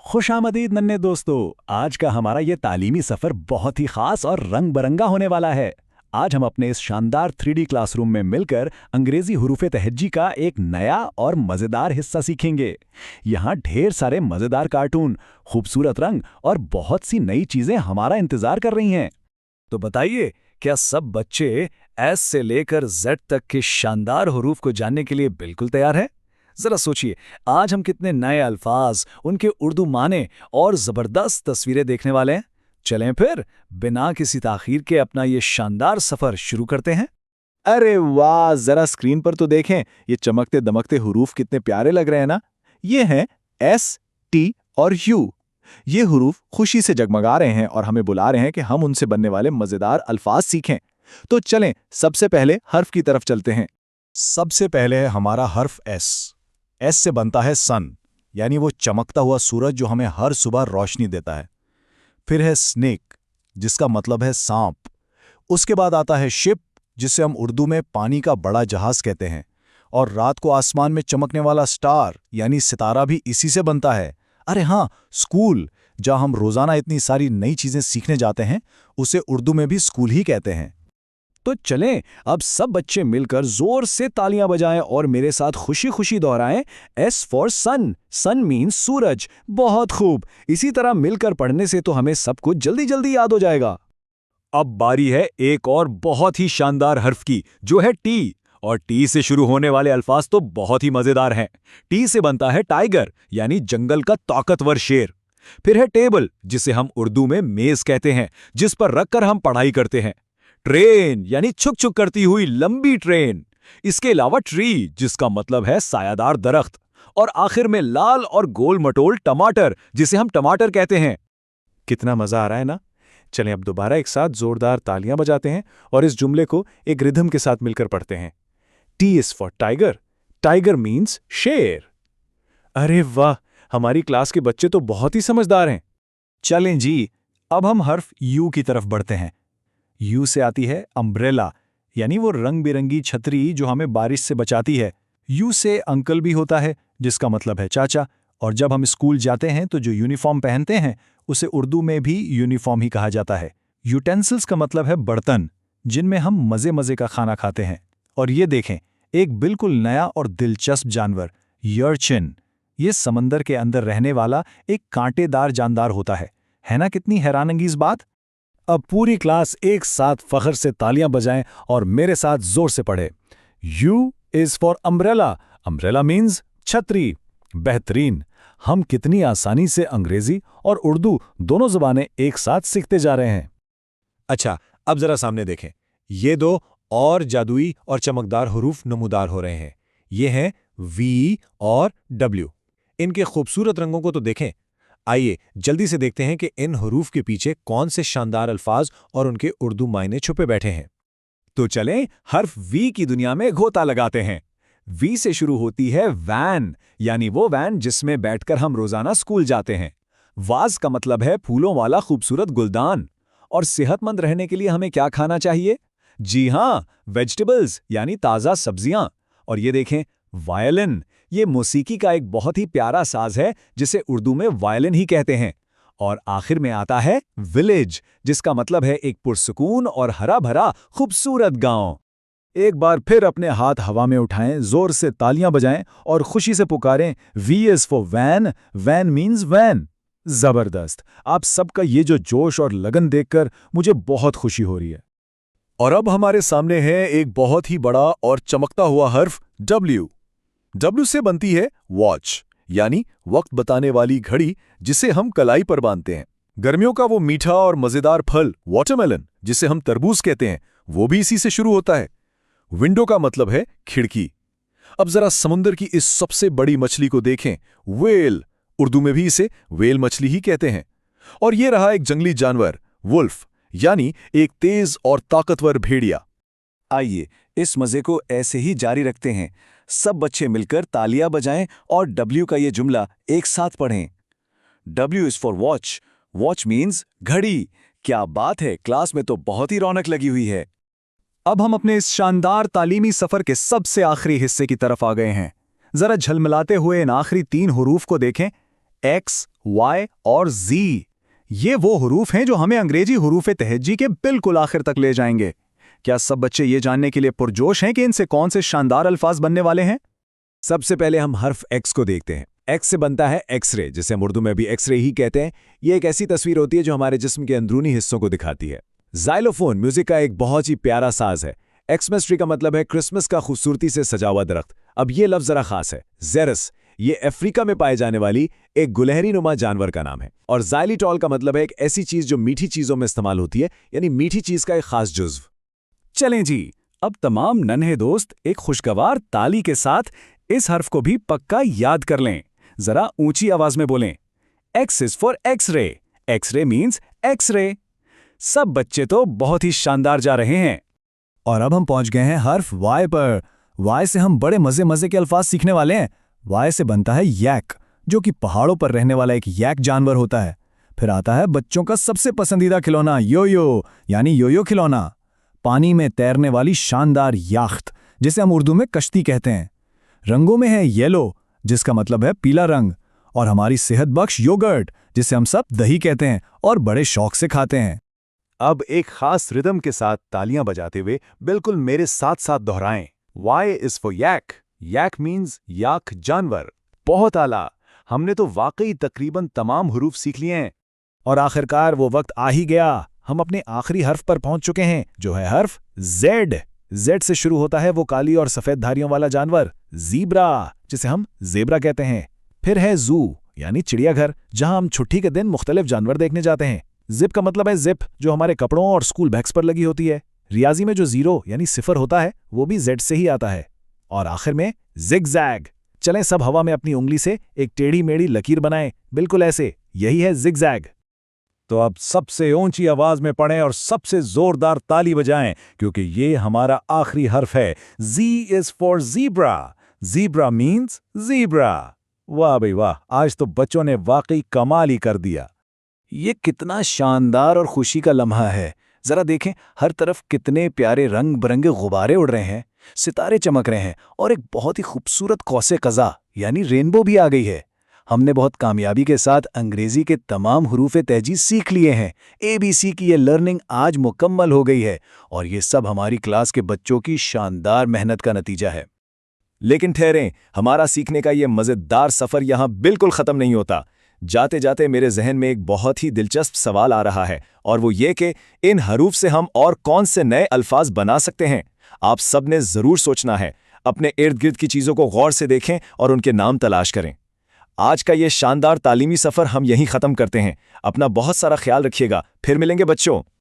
खुशामदीद नन्हे दोस्तों। आज का हमारा ये तालीमी सफ़र बहुत ही ख़ास और रंग बरंगा होने वाला है। आज हम अपने इस शानदार 3D क्लासरूम में मिलकर अंग्रेज़ी हुरूफ़े तहज्जी का एक नया और मज़ेदार हिस्सा सीखेंगे। यहाँ ढेर सारे मज़ेदार कार्टून, खूबसूरत रंग और बहुत सी नई चीज़ें हमारा इंतज़ार कर रही हैं। तो बताइए, क्या सब बच्चे एस से लेकर जेड तक के शानदार हुरूफ को जानने के लिए बिल्कुल तैयार हैं? जरा सोचिए, आज हम कितने नए अल्फाज, उनके उर्दू माने और जबरदस्त तस्वीरें देखने वाले हैं। चलें फिर बिना किसी ताखीर के अपना ये शानदार सफर शुरू करते हैं। अरे वाह, जरा स्क्रीन पर तो देखें, ये चमकते दमकते हुरूफ कितने प्यारे लग रहे हैं ना। ये हैं एस, टी और यू। ये हुरूफ खुशी से जगमगा रहे हैं और हमें बुला रहे हैं कि हम उनसे बनने वाले मजेदार अल्फाज सीखें। तो चलें सबसे पहले हर्फ की तरफ चलते हैं। सबसे पहले है हमारा हर्फ एस। एस से बनता है सन, यानी वो चमकता हुआ सूरज जो हमें हर सुबह रोशनी देता है। फिर है स्नेक, जिसका मतलब है सांप। उसके बाद आता है शिप, जिसे हम उर्दू में पानी का बड़ा जहाज कहते हैं। और रात को आसमान में चमकने वाला स्टार यानी सितारा भी इसी से बनता है। अरे हाँ, स्कूल, जहाँ हम रोजाना इतनी सारी नई चीजें सीखने जाते हैं, उसे उर्दू में भी स्कूल ही कहते हैं। तो चलें अब सब बच्चे मिलकर जोर से तालियां बजाएं और मेरे साथ खुशी खुशी दोहराएं, S for sun. Sun means सूरज। बहुत खूब। इसी तरह मिलकर पढ़ने से तो हमें सब कुछ जल्दी जल्दी याद हो जाएगा। अब बारी है एक और बहुत ही शानदार हर्फ की, जो है टी। और टी से शुरू होने वाले अल्फाज तो बहुत ही मजेदार हैं। टी से बनता है टाइगर, यानी जंगल का ताकतवर शेर। फिर है टेबल, जिसे हम उर्दू में मेज कहते हैं, जिस पर रखकर हम पढ़ाई करते हैं। ट्रेन, यानी छुक छुक करती हुई लंबी ट्रेन। इसके अलावा ट्री, जिसका मतलब है सायादार दरख्त। और आखिर में लाल और गोल मटोल टमाटर, जिसे हम टमाटर कहते हैं। कितना मजा आ रहा है ना। चलें अब दोबारा एक साथ जोरदार तालियां बजाते हैं और इस जुमले को एक रिदम के साथ मिलकर पढ़ते हैं। T is for tiger. Tiger means शेर। अरे वाह, हमारी क्लास के बच्चे तो बहुत ही समझदार हैं। चलें जी, अब हम हर्फ यू की तरफ बढ़ते हैं। यू से आती है अम्ब्रेला, यानी वो रंग बिरंगी छतरी जो हमें बारिश से बचाती है। यू से अंकल भी होता है, जिसका मतलब है चाचा। और जब हम स्कूल जाते हैं तो जो यूनिफॉर्म पहनते हैं उसे उर्दू में भी यूनिफॉर्म ही कहा जाता है। यूटेंसिल्स का मतलब है बर्तन, जिनमें हम मजे मजे का खाना खाते हैं। और ये देखें, एक बिल्कुल नया और दिलचस्प जानवर, यर्चिन। ये समंदर के अंदर रहने वाला एक कांटेदार जानदार होता है ना। कितनी हैरानंगेज बात। अब पूरी क्लास एक साथ फख्र से तालियां बजाएं और मेरे साथ जोर से पढ़े। You is for umbrella. Umbrella means छतरी। बेहतरीन। हम कितनी आसानी से अंग्रेजी और उर्दू दोनों ज़बानें एक साथ सीखते जा रहे हैं। अच्छा, अब जरा सामने देखें। ये दो और जादुई और चमकदार हुरूफ नमूदार हो रहे हैं। ये हैं वी और डब्ल्यू। इनके खूबसूरत रंगों को तो देखें। आइए जल्दी से देखते हैं कि इन हुरूफ के पीछे कौन से शानदार अल्फाज और उनके उर्दू मायने छुपे बैठे हैं। तो चलें हर्फ वी की दुनिया में गोता लगाते हैं। वी से शुरू होती है वैन, यानी वो वैन जिसमें बैठकर हम रोजाना स्कूल जाते हैं। वाज का मतलब है फूलों वाला खूबसूरत गुलदान। और सेहतमंद रहने के लिए हमें क्या खाना चाहिए? जी हां, वेजिटेबल्स, यानी ताज़ा सब्जियां। और ये देखें, वायलिन, ये मौसीकी का एक बहुत ही प्यारा साज है जिसे उर्दू में वायलिन ही कहते हैं। और आखिर में आता है विलेज, जिसका मतलब है एक पुरसुकून और हरा भरा खूबसूरत गांव। एक बार फिर अपने हाथ हवा में उठाएं, जोर से तालियां बजाएं और खुशी से पुकारें, V is for van. Van means van. जबरदस्त। आप सबका ये जो जोश और लगन देखकर मुझे बहुत खुशी हो रही है। और अब हमारे सामने है एक बहुत ही बड़ा और चमकता हुआ हर्फ डब्ल्यू। डब्ल्यू से बनती है वॉच, यानी वक्त बताने वाली घड़ी, जिसे हम कलाई पर बांधते हैं। गर्मियों का वो मीठा और मजेदार फल वाटरमेलन, जिसे हम तरबूज कहते हैं, वो भी इसी से शुरू होता है। विंडो का मतलब है खिड़की। अब जरा समुद्र की इस सबसे बड़ी मछली को देखें, व्हेल। उर्दू में भी इसे व्हेल मछली ही कहते हैं। और ये रहा एक जंगली जानवर, वुल्फ, यानी एक तेज और ताकतवर भेड़िया। आइए इस मजे को ऐसे ही जारी रखते हैं। सब बच्चे मिलकर तालियां बजाएं और डब्ल्यू का ये जुमला एक साथ पढ़ें। W is for watch. Watch means घड़ी। क्या बात है, क्लास में तो बहुत ही रौनक लगी हुई है। अब हम अपने इस शानदार तालीमी सफ़र के सबसे आखिरी हिस्से की तरफ आ गए हैं। जरा झलमलाते हुए इन आखिरी 3 हुरूफ को देखें, एक्स Y और Z। ये वो हरूफ हैं जो हमें अंग्रेजी हरूफ तहज्जी के बिल्कुल आखिर तक ले जाएंगे। क्या सब बच्चे ये जानने के लिए पुरजोश हैं कि इनसे कौन से शानदार अल्फाज बनने वाले हैं? सबसे पहले हम हर्फ एक्स को देखते हैं। एक्स से बनता है एक्सरे, जिसे हम उर्दू में भी एक्सरे ही कहते हैं। ये एक ऐसी तस्वीर होती है जो हमारे जिस्म के अंदरूनी हिस्सों को दिखाती है। जाइलोफोन म्यूजिक का एक बहुत ही प्यारा साज है। एक्समेस्ट्री का मतलब है क्रिसमस का खूबसूरती से सजा हुआ दरख्त। अब ये लफ्ज जरा खास है। जेरस ये अफ्रीका में पाए जाने वाली एक गुलहरी नुमा जानवर का नाम है। और जाइलिटॉल का मतलब है एक ऐसी चीज जो मीठी चीजों में इस्तेमाल होती है, यानी मीठी चीज का एक खास जुज्व। चलें जी, अब तमाम नन्हे दोस्त एक खुशगवार ताली के साथ इस हर्फ को भी पक्का याद कर लें। जरा ऊंची आवाज में बोलें, X is for X-ray. X-ray means X-ray. सब बच्चे तो बहुत ही शानदार जा रहे हैं। और अब हम पहुंच गए हैं हर्फ वाई पर। वाई से हम बड़े मजे मजे के अल्फाज सीखने वाले हैं। वाई से बनता है यैक, जो कि पहाड़ों पर रहने वाला एक यैक जानवर होता है। फिर आता है बच्चों का सबसे पसंदीदा खिलौना योयो, यानी योयो खिलौना। पानी में तैरने वाली शानदार याख्त, जिसे हम उर्दू में कश्ती कहते हैं। रंगों में है येलो, जिसका मतलब है पीला रंग। और हमारी सेहत बख्श योगर्ट, जिसे हम सब दही कहते हैं और बड़े शौक से खाते हैं। अब एक खास रिदम के साथ तालियां बजाते हुए बिल्कुल मेरे साथ साथ दोहराएं। Y is for yak। Yak means yak जानवर। बहुत आला, हमने तो वाकई तकरीबन तमाम हरूफ सीख लिए हैं। और आखिरकार वो वक्त आ ही गया। हम अपने आखिरी हर्फ पर पहुंच चुके हैं, जो है हर्फ जेड। जेड से शुरू होता है वो काली और सफेद धारियों वाला जानवर, ज़ीब्रा, जिसे हम ज़ेब्रा कहते हैं। फिर है जू, यानी चिड़ियाघर, जहां हम छुट्टी के दिन मुख्तलिफ जानवर देखने जाते हैं। जिप का मतलब है जिप, जो हमारे कपड़ों और स्कूल बैग्स पर लगी होती है। रियाजी में जो जीरो यानी सिफर होता है, वो भी जेड से ही आता है। और आखिर में जिगजैग। चलें सब हवा में अपनी उंगली से एक टेढ़ी मेढ़ी लकीर बनाएं, बिल्कुल ऐसे। यही है जिगजैग। तो अब सबसे ऊंची आवाज में पढ़ें और सबसे जोरदार ताली बजाएं, क्योंकि ये हमारा आखिरी हर्फ है। Z is for zebra. Zebra means zebra. वाह भाई वाह, आज तो बच्चों ने वाकई कमाल ही कर दिया। ये कितना शानदार और खुशी का लम्हा है। जरा देखें, हर तरफ कितने प्यारे रंग बिरंगे गुब्बारे उड़ रहे हैं, सितारे चमक रहे हैं और एक बहुत ही खूबसूरत कौसे कज़ा यानी रेनबो भी आ गई है। हमने बहुत कामयाबी के साथ अंग्रेजी के तमाम हरूफे तहजी सीख लिए हैं। ABC की ये लर्निंग आज मुकम्मल हो गई है और ये सब हमारी क्लास के बच्चों की शानदार मेहनत का नतीजा है। लेकिन ठहरें, हमारा सीखने का ये मज़ेदार सफ़र यहाँ बिल्कुल ख़त्म नहीं होता। जाते जाते मेरे जहन में एक बहुत ही दिलचस्प सवाल आ रहा है, और वो ये कि इन हरूफ से हम और कौन से नए अल्फाज बना सकते हैं। आप सब ने ज़रूर सोचना है। अपने इर्द गिर्द की चीज़ों को गौर से देखें और उनके नाम तलाश करें। आज का ये शानदार तालीमी सफ़र हम यहीं ख़त्म करते हैं। अपना बहुत सारा ख्याल रखिएगा। फिर मिलेंगे बच्चों।